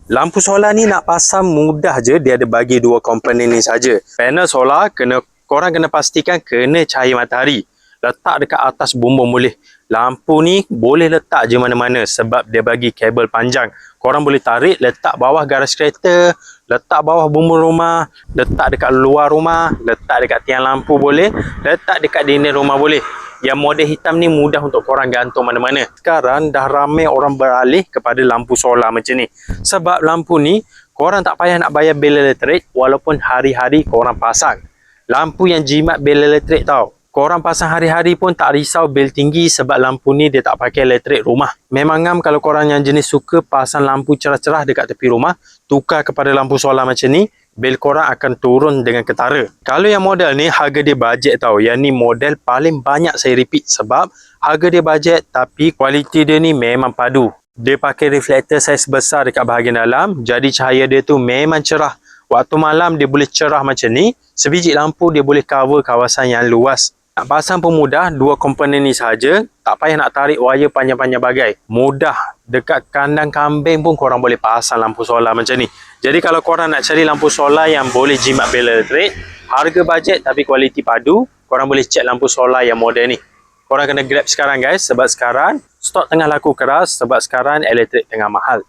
Lampu solar ni nak pasang mudah je, dia ada bagi dua komponen ni saja. Panel solar korang kena pastikan kena cahaya matahari. Letak dekat atas bumbung boleh. Lampu ni boleh letak je mana-mana sebab dia bagi kabel panjang. Korang boleh tarik, letak bawah garas kereta, letak bawah bumbung rumah, letak dekat luar rumah, letak dekat tiang lampu boleh, letak dekat dinding rumah boleh. Yang model hitam ni mudah untuk korang gantung mana-mana. Sekarang dah ramai orang beralih kepada lampu solar macam ni. Sebab lampu ni korang tak payah nak bayar bil elektrik walaupun hari-hari korang pasang. Lampu yang jimat bil elektrik tau. Korang pasang hari-hari pun tak risau bil tinggi sebab lampu ni dia tak pakai elektrik rumah. Memang ngam kalau korang yang jenis suka pasang lampu cerah-cerah dekat tepi rumah, tukar kepada lampu solar macam ni, bil korang akan turun dengan ketara. Kalau yang model ni harga dia bajet tau. Yang ni model paling banyak saya repeat sebab harga dia bajet tapi kualiti dia ni memang padu. Dia pakai reflektor saiz besar dekat bahagian dalam, jadi cahaya dia tu memang cerah. Waktu malam dia boleh cerah macam ni, sebiji lampu dia boleh cover kawasan yang luas. Nak pasang pun mudah, dua komponen ni saja, tak payah nak tarik wire panjang-panjang bagai. Mudah, dekat kandang kambing pun korang boleh pasang lampu solar macam ni. Jadi kalau korang nak cari lampu solar yang boleh jimat bil elektrik, harga bajet tapi kualiti padu, korang boleh cek lampu solar yang model ni. Korang kena grab sekarang guys, sebab sekarang stok tengah laku keras, sebab sekarang elektrik tengah mahal.